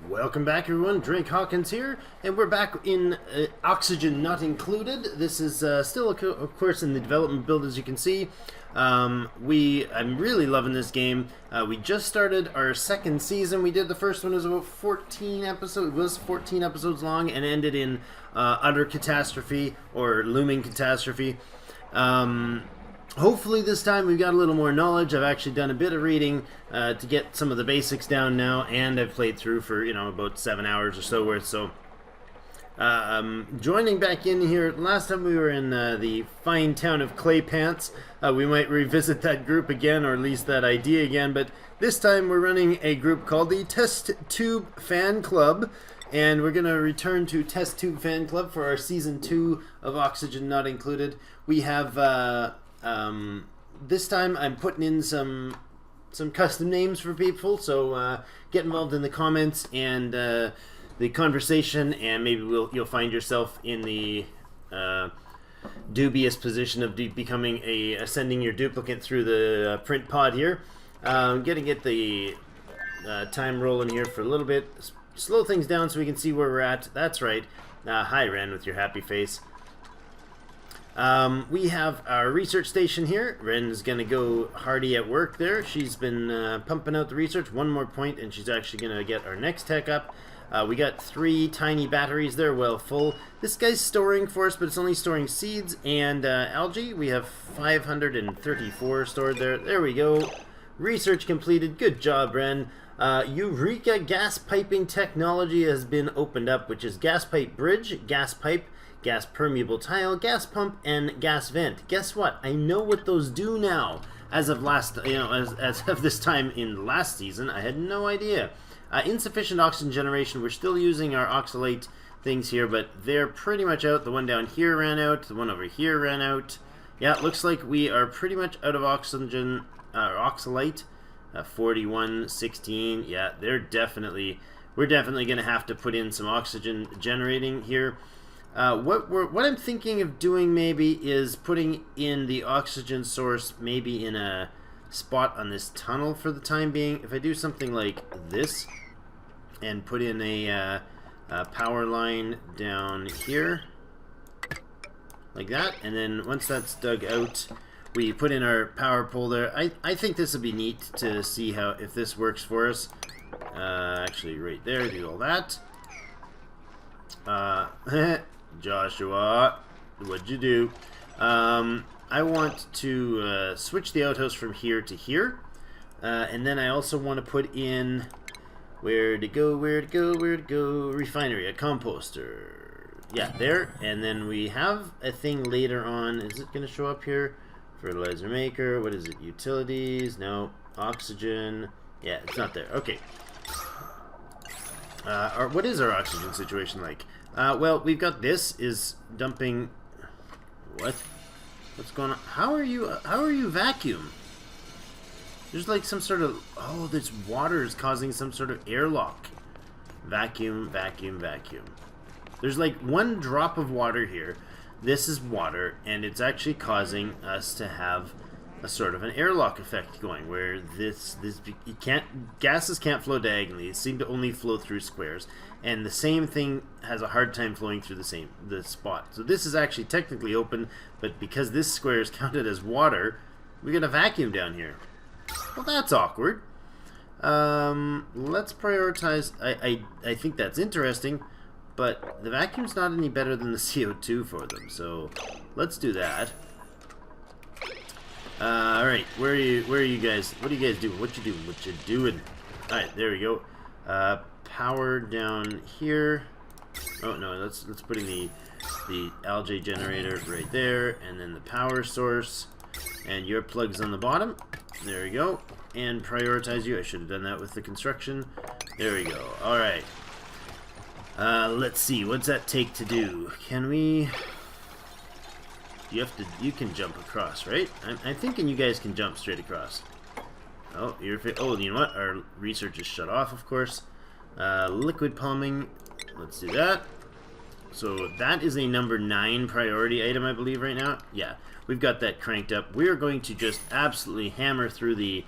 Welcome back, everyone. Drake Hawkins here, and we're back in Oxygen Not Included. This is still, of course, in the development build, as you can see. I'm really loving this game. We just started our second season. We did the first one, was about 14 episodes. It was 14 episodes long, and ended in utter catastrophe or looming catastrophe. Hopefully this time we've got a little more knowledge. I've actually done a bit of reading to get some of the basics down now, and I've played through for, about 7 hours or so worth. So, joining back in here, last time we were in the fine town of Clay Pants. We might revisit that group again, or at least that idea again, but this time we're running a group called the Test Tube Fan Club, and we're going to return to Test Tube Fan Club for our Season 2 of Oxygen Not Included. We have... this time I'm putting in some custom names for people, so get involved in the comments and the conversation, and maybe you'll find yourself in the dubious position of becoming ascending your duplicate through the print pod here. Gonna get the time rolling here for a little bit, slow things down so we can see where we're at. That's right. Hi, Ren, with your happy face. We have our research station here. Ren's gonna go hardy at work there. She's been pumping out the research. One more point and she's actually gonna get our next tech up. We got 3 tiny batteries there, well full. This guy's storing for us, but it's only storing seeds and algae. We have 534 stored there. There we go. Research completed. Good job, Ren. Eureka gas piping technology has been opened up, which is gas pipe bridge, gas pipe, gas permeable tile, gas pump, and gas vent. Guess what? I know what those do now. As of last, as of this time in last season, I had no idea. Insufficient oxygen generation. We're still using our oxalate things here, but they're pretty much out. The one down here ran out. The one over here ran out. Yeah, it looks like we are pretty much out of oxygen, oxalate. 41, 16. Yeah, we're definitely going to have to put in some oxygen generating here. What I'm thinking of doing maybe is putting in the oxygen source maybe in a spot on this tunnel for the time being. If I do something like this and put in a power line down here like that, and then once that's dug out, we put in our power pole there. I think this would be neat to see if this works for us. Actually right there, do all that. Joshua, what'd you do? I want to switch the outhouse from here to here, and then I also want to put in where to go, refinery, a composter. Yeah, there. And then we have a thing later on. Is it going to show up here? Fertilizer maker. What is it? Utilities. No. Oxygen. Yeah, it's not there. Okay. What is our oxygen situation like? Well, we've got this is dumping. What's going on? How are you vacuum? There's like some sort of, this water is causing some sort of airlock. Vacuum. There's like one drop of water here. This is water, and it's actually causing us to have a sort of an airlock effect going, where gases can't flow diagonally. They seem to only flow through squares, and the same thing has a hard time flowing through the spot. So this is actually technically open, but because this square is counted as water, we got a vacuum down here. Well, that's awkward. Let's prioritize. I think that's interesting, but the vacuum's not any better than the CO2 for them. So let's do that. All right, where are you guys? What do you guys do? What you doing? All right, there we go. Power down here. Oh no, let's put in the algae generator right there, and then the power source, and your plugs on the bottom. There we go. And prioritize you. I should have done that with the construction. There we go. All right. Let's see. What's that take to do? Can we? You can jump across, right? I'm thinking you guys can jump straight across. Oh, you know what? Our research is shut off, of course. Liquid plumbing. Let's do that. So that is a number 9 priority item, I believe, right now. Yeah, we've got that cranked up. We're going to just absolutely hammer through the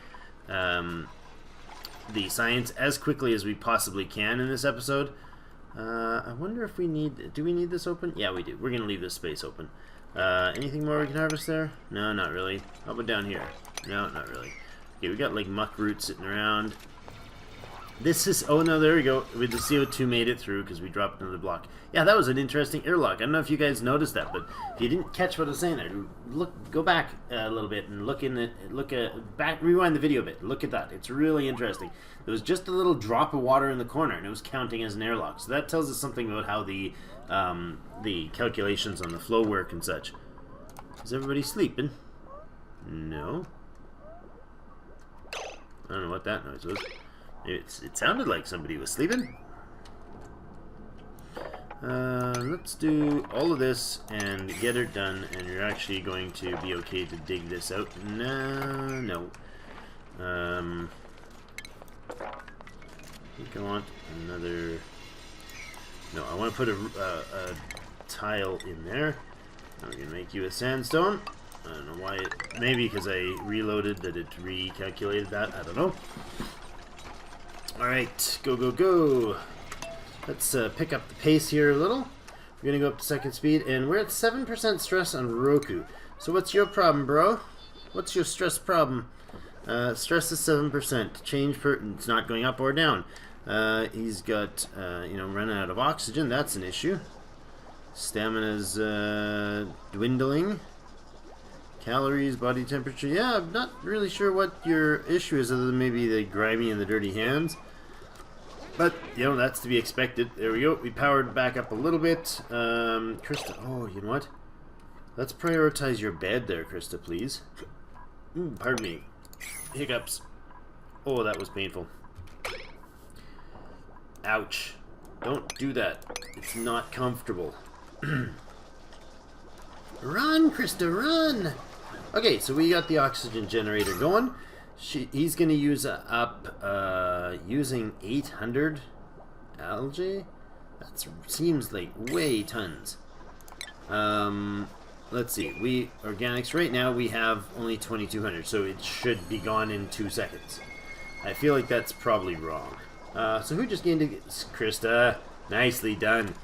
the science as quickly as we possibly can in this episode. I wonder if we need... Do we need this open? Yeah, we do. We're going to leave this space open. Anything more we can harvest there? No, not really. How about down here? No, not really. Okay, we got like muck roots sitting around. This is... Oh, no, there we go. With the CO2 made it through because we dropped another block. Yeah, that was an interesting airlock. I don't know if you guys noticed that, but if you didn't catch what I was saying there, go back a little bit and rewind the video a bit. Look at that. It's really interesting. There was just a little drop of water in the corner, and it was counting as an airlock. So that tells us something about how the calculations on the flow work and such. Is everybody sleeping? No. I don't know what that noise was. It sounded like somebody was sleeping. Let's do all of this and get it done, and you're actually going to be okay to dig this out. No. I think I want another... No, I want to put a tile in there. I'm going to make you a sandstone. I don't know why it... Maybe because I reloaded that it recalculated that. I don't know. Alright, go. Let's pick up the pace here a little. We're going to go up to second speed, and we're at 7% stress on Roku. So what's your problem, bro? What's your stress problem? Stress is 7%. Change per... It's not going up or down. He's got, running out of oxygen. That's an issue. Stamina's dwindling. Calories, body temperature. Yeah, I'm not really sure what your issue is other than maybe the grimy and the dirty hands. But, that's to be expected. There we go. We powered back up a little bit. Krista, oh, you know what? Let's prioritize your bed there, Krista, please. Ooh, pardon me. Hiccups. Oh, that was painful. Ouch. Don't do that. It's not comfortable. Run, Krista, run! Okay, so we got the oxygen generator going. He's going to use up using 800 algae. That seems like way tons. Let's see. Organics right now we have only 2,200, so it should be gone in 2 seconds. I feel like that's probably wrong. So who just gained it? Krista. Nicely done.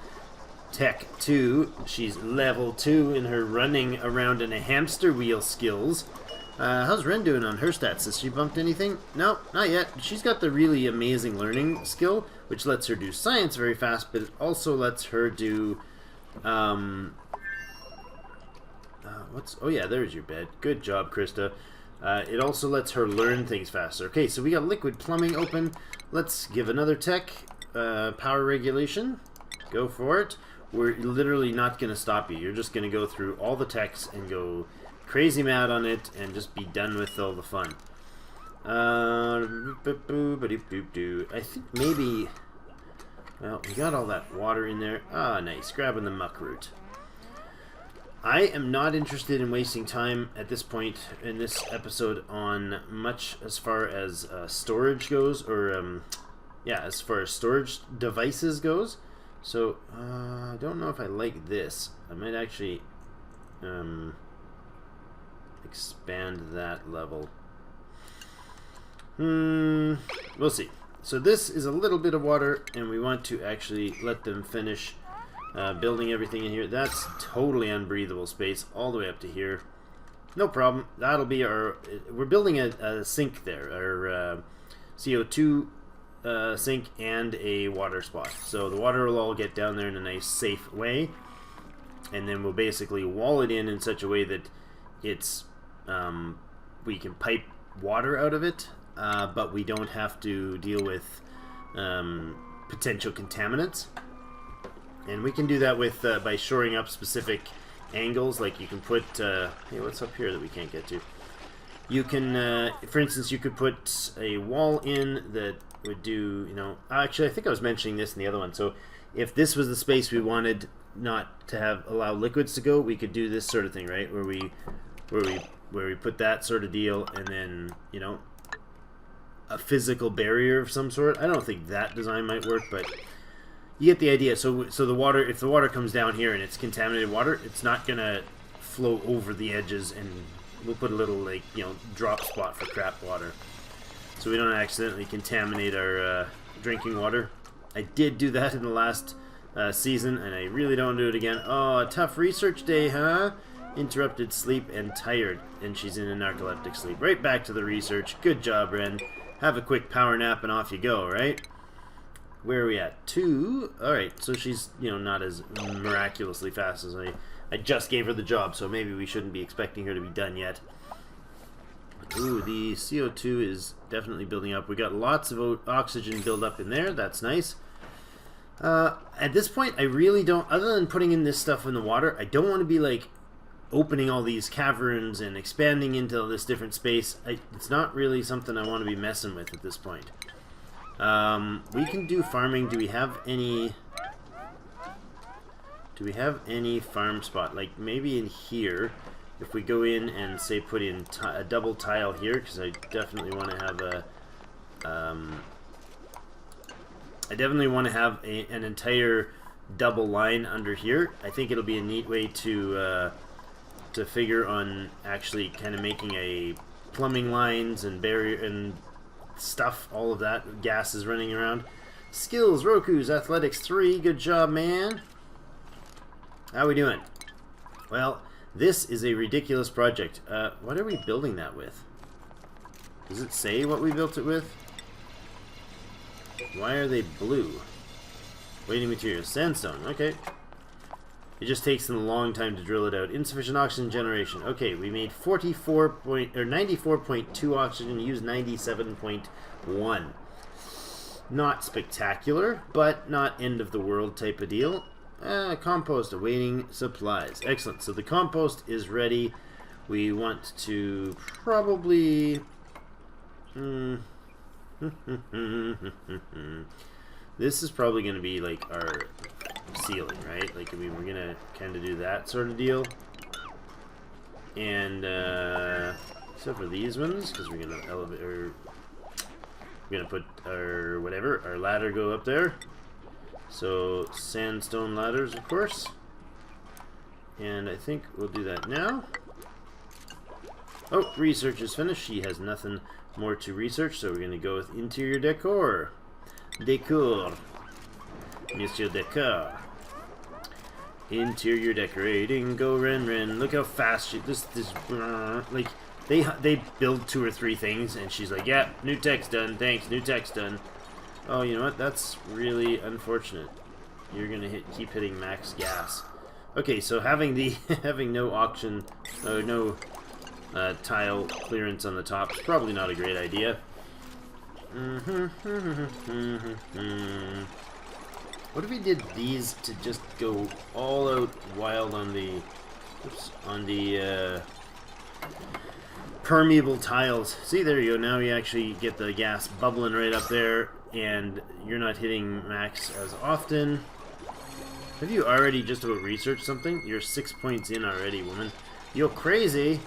Tech 2. She's level 2 in her running around in a hamster wheel skills. How's Ren doing on her stats? Has she bumped anything? No, not yet. She's got the really amazing learning skill, which lets her do science very fast, but it also lets her do... oh yeah, there's your bed. Good job, Krista. It also lets her learn things faster. Okay, so we got liquid plumbing open. Let's give another tech power regulation. Go for it. We're literally not going to stop you. You're just going to go through all the techs and go crazy mad on it and just be done with all the fun. I think maybe... Well, we got all that water in there. Ah, nice. Grabbing the muck root. I am not interested in wasting time at this point in this episode on much as far as storage goes, or as far as storage devices goes. So I don't know if I like this. I might actually expand that level. We'll see. So this is a little bit of water, and we want to actually let them finish building everything in here. That's totally unbreathable space all the way up to here. No problem. That'll be our... We're building a sink there. Our CO2 sink and a water spot. So the water will all get down there in a nice, safe way. And then we'll basically wall it in such a way that it's... we can pipe water out of it, but we don't have to deal with potential contaminants. And we can do that with by shoring up specific angles. Like you can put... hey, what's up here that we can't get to? You can, for instance, you could put a wall in that would do, Actually, I think I was mentioning this in the other one. So if this was the space we wanted not to allow liquids to go, we could do this sort of thing, right? Where we put that sort of deal, and then, a physical barrier of some sort. I don't think that design might work, but... You get the idea. So the water, if the water comes down here and it's contaminated water, it's not gonna flow over the edges, and we'll put a little drop spot for crap water. so we don't accidentally contaminate our drinking water. I did do that in the last season, and I really don't do it again. Oh, a tough research day, huh? Interrupted sleep and tired, and she's in a narcoleptic sleep. Right back to the research. Good job, Ren. Have a quick power nap and off you go, right? Where are we at? 2. Alright, so she's, you know, not as miraculously fast as I just gave her the job, so maybe we shouldn't be expecting her to be done yet. Ooh, the CO2 is definitely building up. We got lots of oxygen build up in there. That's nice. At this point, I really don't, other than putting in this stuff in the water, I don't want to be like opening all these caverns and expanding into this different space. It's not really something I want to be messing with at this point. We can do farming. Do we have any farm spot? Like maybe in here, if we go in and say put in a double tile here, because I definitely want to have a an entire double line under here. I think it'll be a neat way to figure on actually kind of making a plumbing lines and barrier and stuff, all of that. Gas is running around. Skills, Roku's athletics 3. Good job, man. How we doing? Well, this is a ridiculous project. What are we building that with? Does it say what we built it with? Why are they blue? Waiting materials. Sandstone. Okay. It just takes them a long time to drill it out. Insufficient oxygen generation. Okay, we made 94.2 oxygen, used 97.1. Not spectacular, but not end of the world type of deal. Compost awaiting supplies. Excellent. So the compost is ready. We want to probably... This is probably going to be like our ceiling, right? Like, I mean, we're gonna kind of do that sort of deal. And except for these ones, because we're gonna elevate, or we're gonna put our whatever, our ladder go up there. So sandstone ladders, of course. And I think we'll do that now. Oh, research is finished. She has nothing more to research, so we're gonna go with interior decor. Decor. Monsieur Decor. Interior decorating. Go Ren. Look how fast she... like, they build 2 or 3 things, and she's like, yeah, new tech's done. Thanks, new tech's done. Oh, you know what? That's really unfortunate. You're gonna keep hitting max gas. Okay, so having no auction... no tile clearance on the top is probably not a great idea. What if we did these to just go all out wild on the, permeable tiles? See, there you go. Now you actually get the gas bubbling right up there, and you're not hitting max as often. Have you already just about researched something? You're 6 points in already, woman. You're crazy.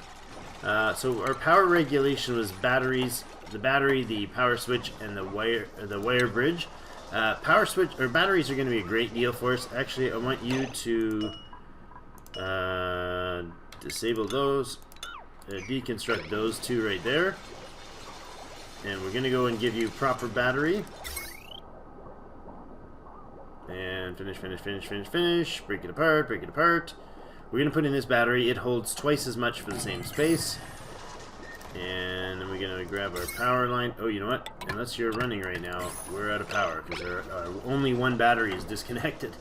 So our power regulation was batteries, the battery, the power switch, and the wire bridge. Power switch or batteries are going to be a great deal for us. Actually, I want you to disable those, deconstruct those 2 right there, and we're going to go and give you proper battery. And finish. Break it apart. We're going to put in this battery. It holds twice as much for the same space. And then we're going to grab our power line. Oh, you know what? Unless you're running right now, we're out of power because only one battery is disconnected.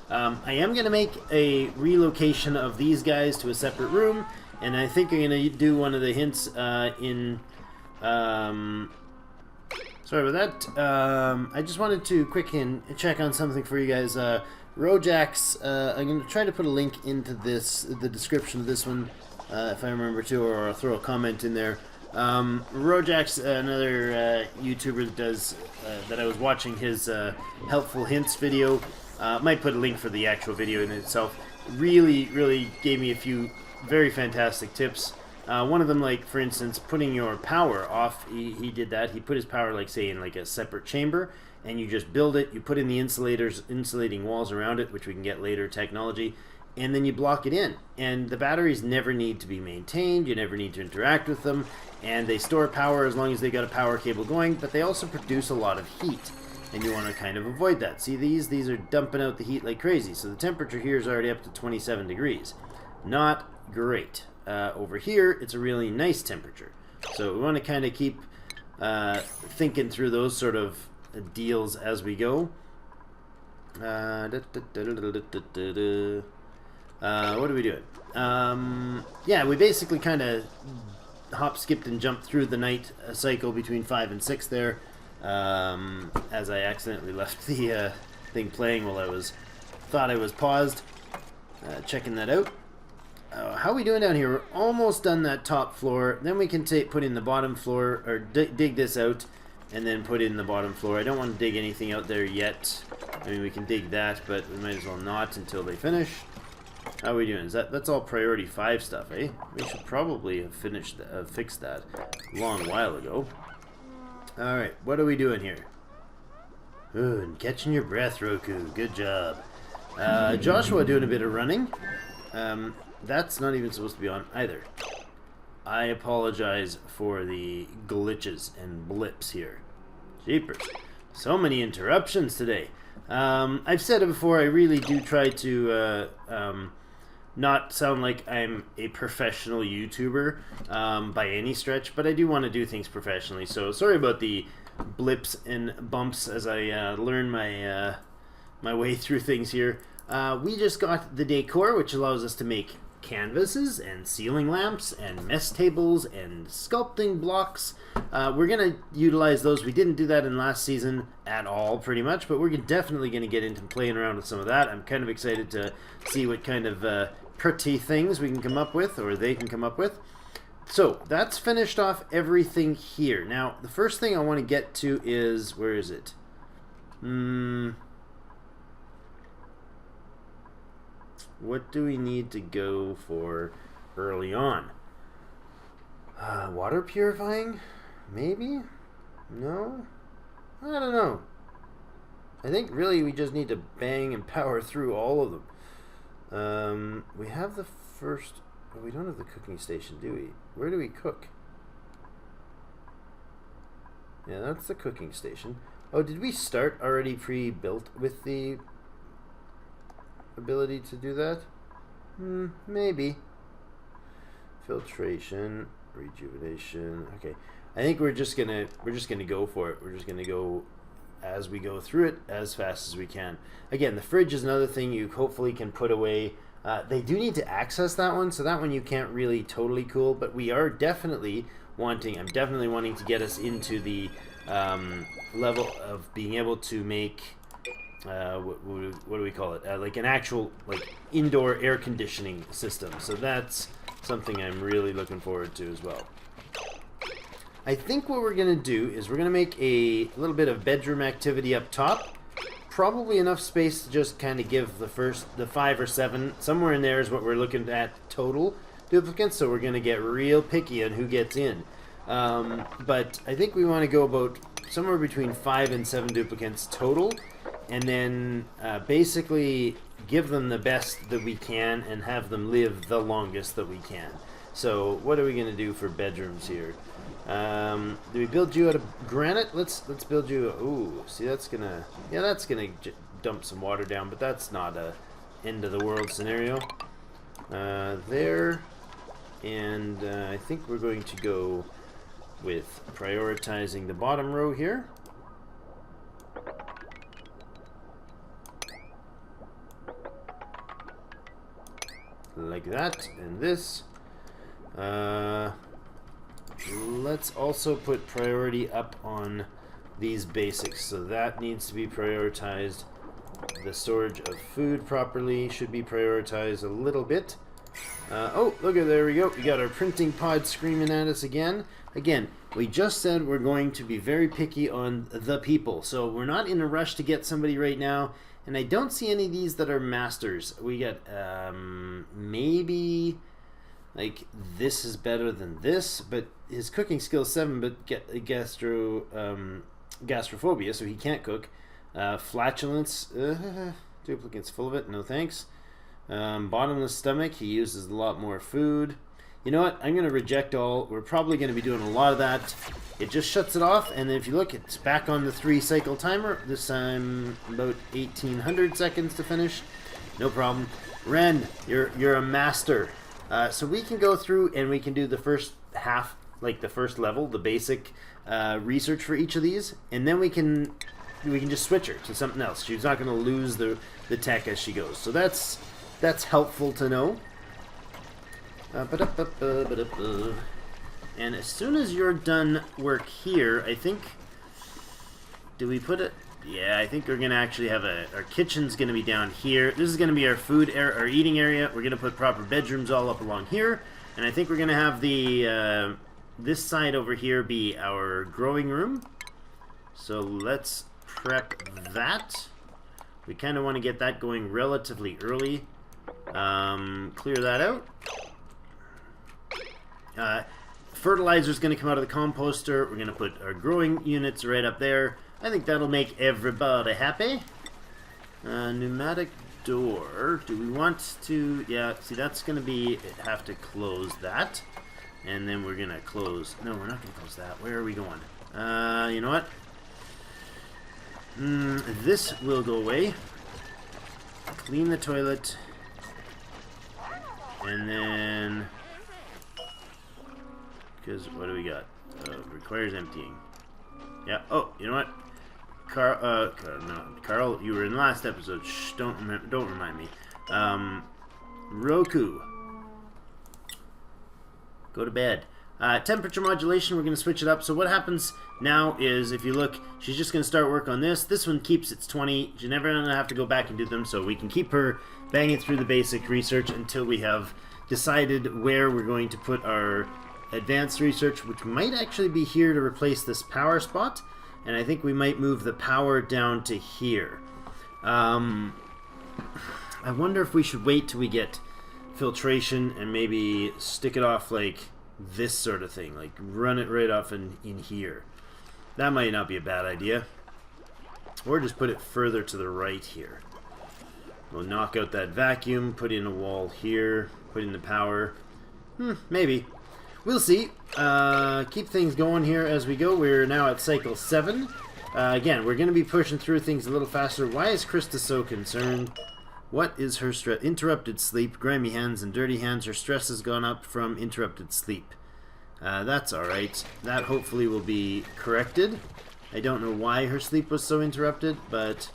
I am going to make a relocation of these guys to a separate room. And I think I'm going to do one of the hints in... sorry about that. I just wanted to check on something for you guys. Rojax, I'm going to try to put a link into the description of this one, if I remember to, or I'll throw a comment in there. Rojax, another YouTuber that does, that I was watching his helpful hints video, might put a link for the actual video in itself. Really gave me a few very fantastic tips. One of them, like, for instance, putting your power off. He did that. He put his power, like, say, in like a separate chamber, and you just build it. You put in the insulating walls around it, which we can get later, technology, and then you block it in. And the batteries never need to be maintained, you never need to interact with them, and they store power as long as they got a power cable going, but they also produce a lot of heat, and you want to kind of avoid that. See, these are dumping out the heat like crazy, so the temperature here is already up to 27 degrees. Not great. Over here, it's a really nice temperature. So we want to kind of keep thinking through those sort of deals as we go. What are we doing? Yeah, we basically kind of hop, skipped, and jumped through the night cycle between 5 and 6 there, as I accidentally left the thing playing while thought I was paused. Checking that out. How are we doing down here? We're almost done that top floor. Then we can put in the bottom floor, or dig this out, and then put in the bottom floor. I don't want to dig anything out there yet. I mean, we can dig that, but we might as well not until they finish. How are we doing? That's all priority 5 stuff, eh? We should probably have fixed that a long while ago. Alright, what are we doing here? Ooh, and catching your breath, Roku. Good job. Joshua doing a bit of running. That's not even supposed to be on either. I apologize for the glitches and blips here. Jeepers. So many interruptions today. I've said it before, I really do try to not sound like I'm a professional YouTuber by any stretch, but I do want to do things professionally. So sorry about the blips and bumps as I learn my way through things here. We just got the decor, which allows us to make canvases and ceiling lamps and mess tables and sculpting blocks. We're going to utilize those. We didn't do that in last season at all, pretty much, but we're definitely going to get into playing around with some of that. I'm kind of excited to see what kind of pretty things we can come up with, or they can come up with. So that's finished off everything here. Now, the first thing I want to get to is, where is it? What do we need to go for early on? Water purifying? Maybe? No? I don't know. I think really we just need to bang and power through all of them. We have the first... Oh, we don't have the cooking station, do we? Where do we cook? Yeah, that's the cooking station. Oh, did we start already pre-built with the ability to do that? Maybe. Filtration, rejuvenation. Okay, I think we're just gonna go for it. We're just gonna go as we go through it as fast as we can. Again, the fridge is another thing you hopefully can put away. They do need to access that one, so that one you can't really totally cool. But we are definitely wanting. I'm definitely wanting to get us into the level of being able to make. What do we call it? Like an actual indoor air conditioning system. So that's something I'm really looking forward to as well. I think what we're going to do is we're going to make a little bit of bedroom activity up top. Probably enough space to just kind of give the 5 or 7. Somewhere in there is what we're looking at total duplicants. So we're going to get real picky on who gets in. But I think we want to go about somewhere between 5 and 7 duplicants total. And then basically give them the best that we can and have them live the longest that we can. So what are we going to do for bedrooms here? Do we build you out of granite? Let's build you. Ooh, see, that's gonna dump some water down, but that's not a end of the world scenario. There, and I think we're going to go with prioritizing the bottom row here. Like that, and this. Let's also put priority up on these basics. So that needs to be prioritized. The storage of food properly should be prioritized a little bit. Oh, look at, there we go. We got our printing pod screaming at us again. Again, we just said we're going to be very picky on the people. So we're not in a rush to get somebody right now. And I don't see any of these that are masters. We got maybe like this is better than this, but his cooking skill 7, but gastrophobia, so he can't cook. Flatulence, duplicants full of it, no thanks. Bottomless stomach, he uses a lot more food. You know what? I'm going to reject all. We're probably going to be doing a lot of that. It just shuts it off, and then if you look, it's back on the 3-cycle timer. This time, about 1,800 seconds to finish. No problem. Ren, you're a master. So we can go through and we can do the first half, like the first level, the basic research for each of these, and then we can just switch her to something else. She's not going to lose the tech as she goes. So that's helpful to know. And as soon as you're done work here, I think, do we put it? Yeah, I think we're going to actually have our kitchen's going to be down here. This is going to be our our eating area. We're going to put proper bedrooms all up along here. And I think we're going to have the, this side over here be our growing room. So let's prep that. We kind of want to get that going relatively early. Clear that out. Fertilizer is going to come out of the composter. We're going to put our growing units right up there. I think that'll make everybody happy. Pneumatic door. Do we want to... Yeah, see, that's going to be... Have to close that. And then we're going to close... No, we're not going to close that. Where are we going? You know what? This will go away. Clean the toilet. And then... Because what do we got? Requires emptying. Yeah. Oh, you know what? Carl, you were in the last episode. Shh, don't remind me. Roku, go to bed. Temperature modulation, we're going to switch it up. So what happens now is, if you look, she's just going to start work on this. This one keeps its 20. She's never going to have to go back and do them, so we can keep her banging through the basic research until we have decided where we're going to put our advanced research, which might actually be here to replace this power spot. And I think we might move the power down to here. I wonder if we should wait till we get filtration and maybe stick it off like this sort of thing. Like run it right off in here. That might not be a bad idea. Or just put it further to the right here. We'll knock out that vacuum, put in a wall here, put in the power. Maybe. We'll see. Keep things going here as we go. We're now at cycle 7. Again, we're going to be pushing through things a little faster. Why is Krista so concerned? What is her stress? Interrupted sleep, grimy hands, and dirty hands. Her stress has gone up from interrupted sleep. That's alright. That hopefully will be corrected. I don't know why her sleep was so interrupted, but...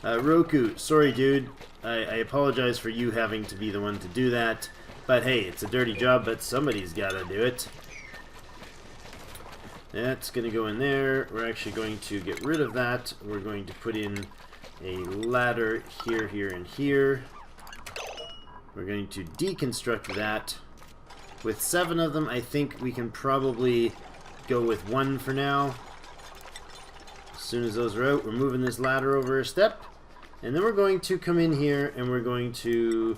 Roku, sorry dude. I apologize for you having to be the one to do that. But hey, it's a dirty job, but somebody's got to do it. That's going to go in there. We're actually going to get rid of that. We're going to put in a ladder here, here, and here. We're going to deconstruct that. With 7 of them, I think we can probably go with 1 for now. As soon as those are out, we're moving this ladder over a step. And then we're going to come in here and we're going to...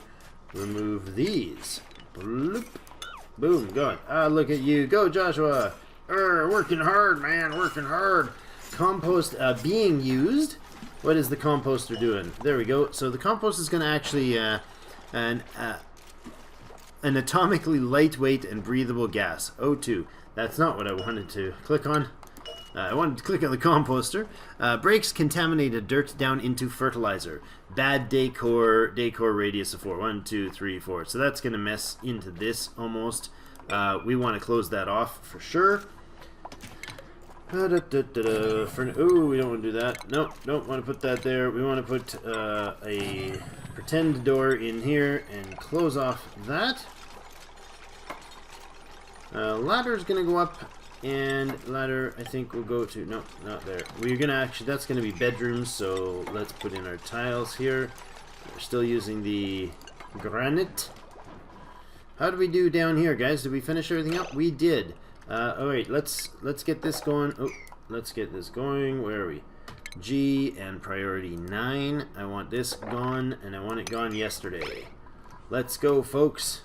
remove these. Bloop. Boom, gone. Look at you. Go, Joshua. Working hard, man. Working hard. Compost being used. What is the composter doing? There we go. So the compost is going to actually an atomically lightweight and breathable gas. O2. That's not what I wanted to click on. I wanted to click on the composter. Breaks contaminated dirt down into fertilizer. Bad decor radius of 4. 1, 2, 3, 4. So that's going to mess into this almost. We want to close that off for sure. We don't want to do that. Nope, don't want to put that there. We want to put a pretend door in here and close off that. Ladder is going to go up. And ladder, I think we'll go to... No, not there. We're going to actually... That's going to be bedrooms, so let's put in our tiles here. We're still using the granite. How do we do down here, guys? Did we finish everything up? We did. Alright, let's get this going. Oh, let's get this going. Where are we? G and priority 9. I want this gone, and I want it gone yesterday. Let's go, folks.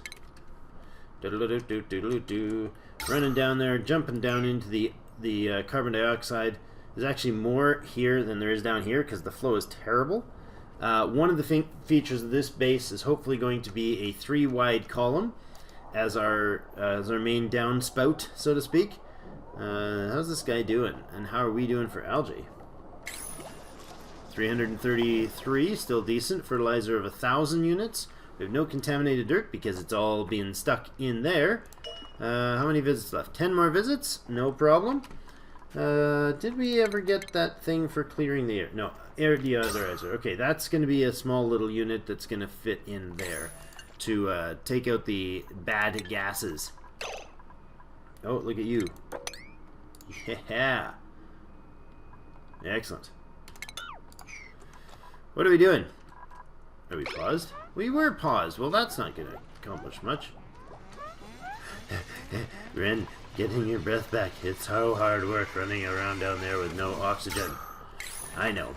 Running down there, jumping down into the carbon dioxide. There's actually more here than there is down here because the flow is terrible. One of the features of this base is hopefully going to be a 3-wide column as our main downspout, so to speak. How's this guy doing? And how are we doing for algae? 333, still decent. Fertilizer of 1,000 units. We have no contaminated dirt because it's all being stuck in there. How many visits left? 10 more visits? No problem. Did we ever get that thing for clearing the air? No, air deodorizer. Okay, that's going to be a small little unit that's going to fit in there to take out the bad gases. Oh, look at you. Yeah. Excellent. What are we doing? Are we paused? We were paused. Well, that's not going to accomplish much. Ren, getting your breath back. It's so hard work running around down there with no oxygen. I know.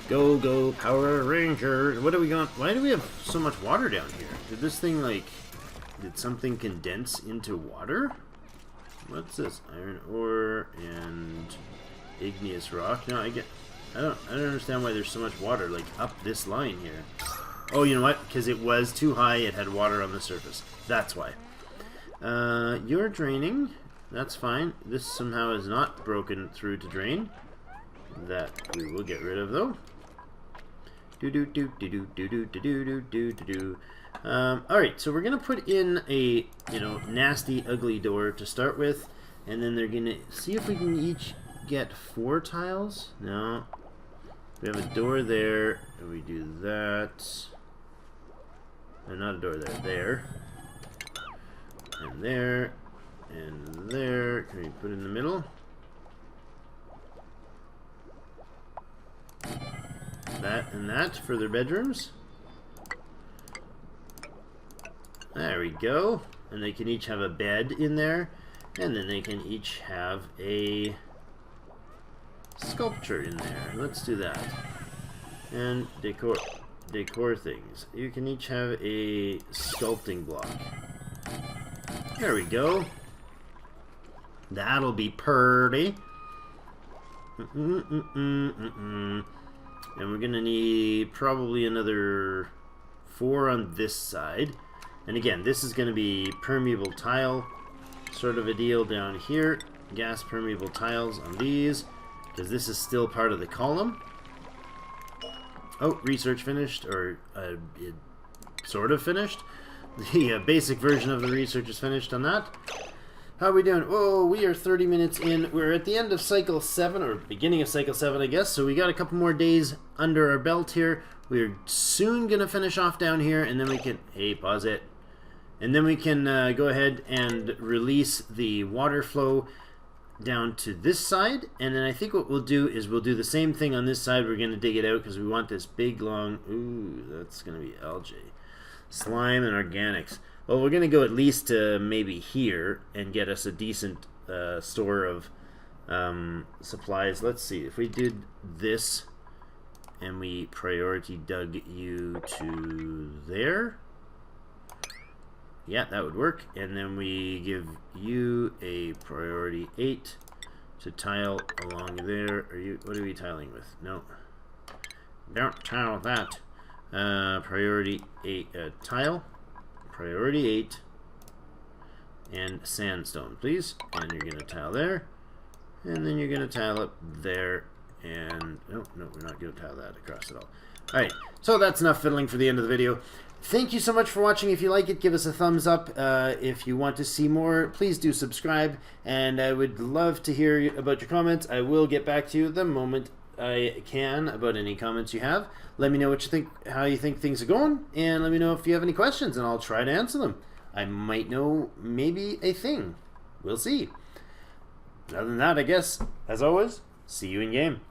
Go, go, Power Rangers. What do we got? Why do we have so much water down here? Did this thing, like... Did something condense into water? What's this? Iron ore and igneous rock. No, I don't understand why there's so much water, like, up this line here. Oh, you know what? Because it was too high, it had water on the surface. That's why. You're draining. That's fine. This somehow is not broken through to drain. That we will get rid of, though. Alright, so we're going to put in a, nasty, ugly door to start with. And then they're going to see if we can each get 4 tiles. No. We have a door there. And we do that. No, not a door there. There. And there. And there. Can we put in the middle? That and that for their bedrooms. There we go. And they can each have a bed in there. And then they can each have a sculpture in there. Let's do that. And decor things. You can each have a sculpting block. There we go. That'll be purty. And we're gonna need probably another 4 on this side. And again, this is gonna be permeable tile sort of a deal down here. Gas permeable tiles on these, because this is still part of the column. Oh, research finished, or it sort of finished. The basic version of the research is finished on that. How are we doing? Oh, we are 30 minutes in. We're at the end of cycle 7, or beginning of cycle 7, I guess. So we got a couple more days under our belt here. We're soon going to finish off down here, and then we can... Hey, pause it. And then we can go ahead and release the water flow down to this side. And then I think what we'll do is we'll do the same thing on this side. We're going to dig it out because we want this big, long... Ooh, that's going to be algae. Slime and organics. Well, we're going to go at least to maybe here and get us a decent store of supplies. Let's see. If we did this and we priority dug you to there. Yeah, that would work. And then we give you a priority 8 to tile along there. What are we tiling with? No. Don't tile that. Priority 8 tile. Priority 8 and sandstone, please. And you're going to tile there. And then you're going to tile up there. And no, we're not going to tile that across at all. Alright, so that's enough fiddling for the end of the video. Thank you so much for watching. If you like it, give us a thumbs up. If you want to see more, please do subscribe. And I would love to hear about your comments. I will get back to you the moment I can about any comments you have. Let me know what you think, how you think things are going, and let me know if you have any questions, and I'll try to answer them. I might know maybe a thing. We'll see. Other than that, I guess, as always, see you in game.